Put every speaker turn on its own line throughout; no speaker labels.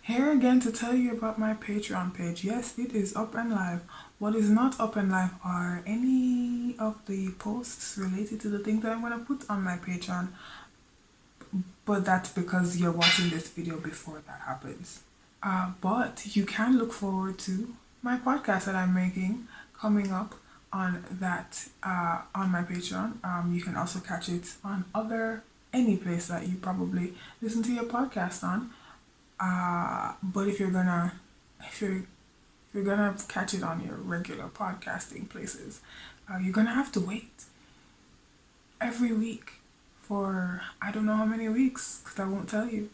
Here again to tell you about my Patreon page. Yes, it is up and live. What is not up and live are any of the posts related to the things that I'm going to put on my Patreon. But that's because you're watching this video before that happens. But you can look forward to my podcast that I'm making coming up on that on my Patreon. You can also catch it on any place that you probably listen to your podcast on. But if you're gonna catch it on your regular podcasting places, you're gonna have to wait every week for I don't know how many weeks, because I won't tell you.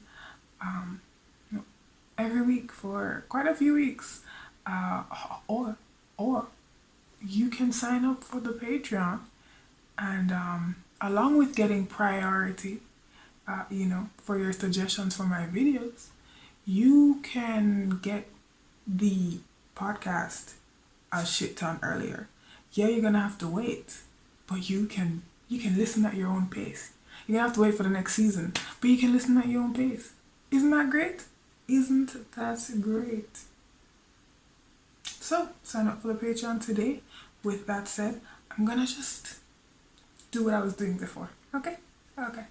Every week for quite a few weeks, or you can sign up for the Patreon, and along with getting priority, for your suggestions for my videos, you can get the podcast a shit ton earlier. Yeah, you're gonna have to wait, but you can listen at your own pace. You're gonna have to wait for the next season, but you can listen at your own pace. Isn't that great? Isn't that great? So, sign up for the Patreon today. With that said, I'm gonna just do what I was doing before. Okay? Okay.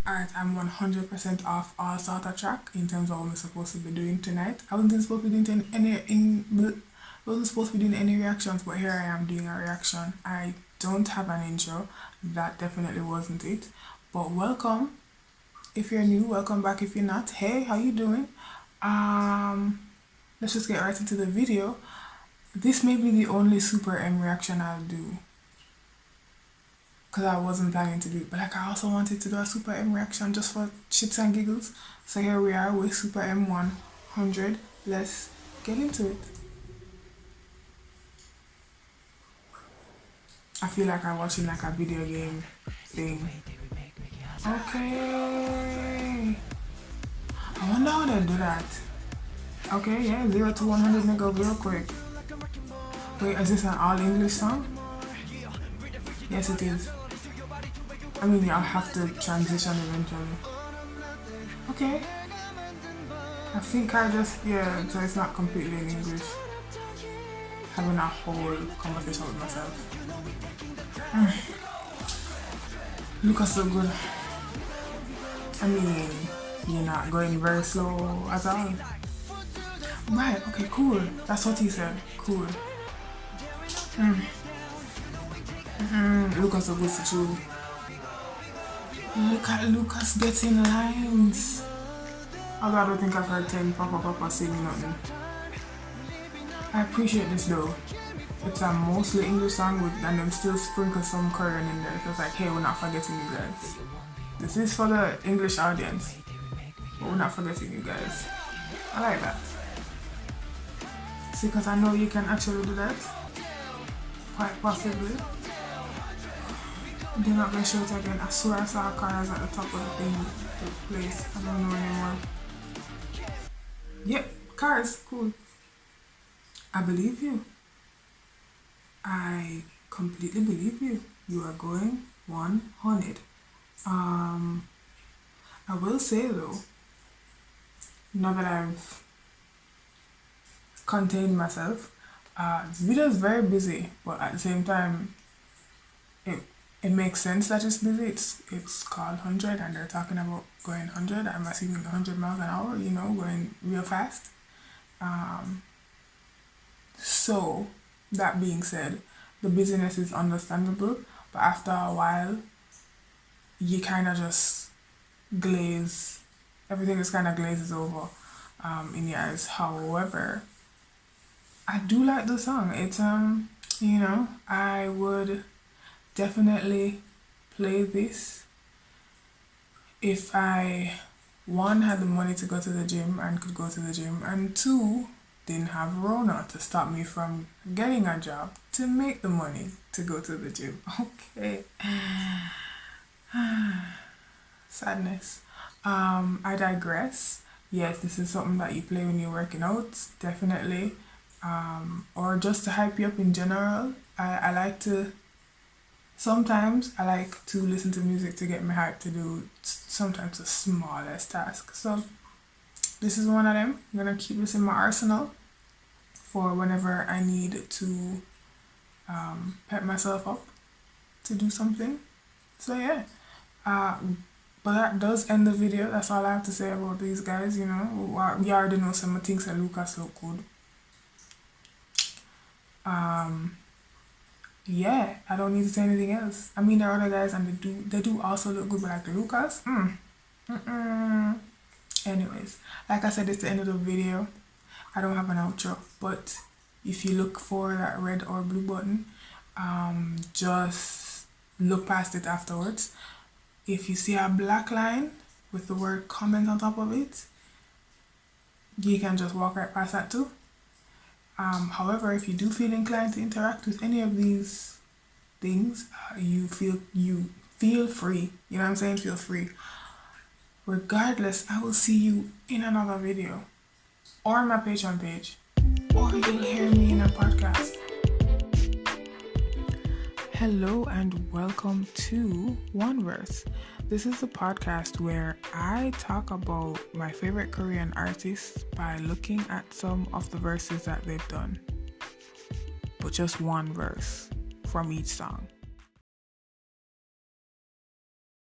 Alright, I'm 100% off all sort of track in terms of what I'm supposed to be doing tonight. I wasn't supposed to be doing any reactions, but here I am doing a reaction. I don't have an intro. That definitely wasn't it. But welcome. If you're new, welcome back. If you're not, hey, how you doing? Let's just get right into the video. This may be the only SUPERM reaction I'll do, because I wasn't planning to do it, but I also wanted to do a SUPERM reaction just for shits and giggles. So here we are with SUPERM 100. Let's get into it. I feel like I'm watching like a video game thing. Okay. I wonder how they do that. Okay, yeah, 0 to 100 may go real quick. Wait, is this an all English song? Yes, it is. I mean, I'll have to transition eventually. Okay. I think so it's not completely in English. Having a whole conversation with myself. Lucas so good. I mean, you're not going very slow at all. Right, okay, cool. That's what he said. Cool. Lucas so good for you. Look at Lucas getting lines. Although I don't think I've heard 10 Papa saying nothing. I appreciate this though. It's a mostly English song and then still sprinkle some Korean in there. So it's like, hey, we're not forgetting you guys. This is for the English audience, but we're not forgetting you guys. I like that. See, because I know you can actually do that. Quite possibly. They're not going to show it again. I swear I saw cars at the top of the place. I don't know anymore. Yep, cars, cool. I believe you. I completely believe you. You are going 100. I will say though, now that I've contained myself, this video is very busy, but at the same time, it makes sense that it's busy. It's called 100 and they're talking about going 100. I'm assuming 100 miles an hour, going real fast. So, that being said, the busyness is understandable, but after a while, you kind of just glaze. Everything just kind of glazes over in your eyes. However, I do like the song. It's, I would definitely play this if I, one, had the money to go to the gym and could go to the gym, and two, didn't have Rona to stop me from getting a job to make the money to go to the gym. Okay. Sadness. I digress. Yes, this is something that you play when you're working out, definitely. Or just to hype you up in general. I like to Sometimes I like to listen to music to get me hyped to do sometimes the smallest task. So this is one of them. I'm gonna keep this in my arsenal for whenever I need to pep myself up to do something. So yeah, but that does end the video. That's all I have to say about these guys. You know, we already know some things that Lucas look good. Yeah, I don't need to say anything else. I mean, there are other guys and they do also look good, but like Lucas, Anyways, like I said, it's the end of the video. I don't have an outro, but if you look for that red or blue button, just look past it afterwards. If you see a black line with the word comment on top of it, you can just walk right past that too. However, if you do feel inclined to interact with any of these things, you feel free. You know what I'm saying? Feel free. Regardless, I will see you in another video or my Patreon page, or you'll hear me in a podcast. Hello and welcome to One Verse. This is a podcast where I talk about my favorite Korean artists by looking at some of the verses that they've done, but just one verse from each song.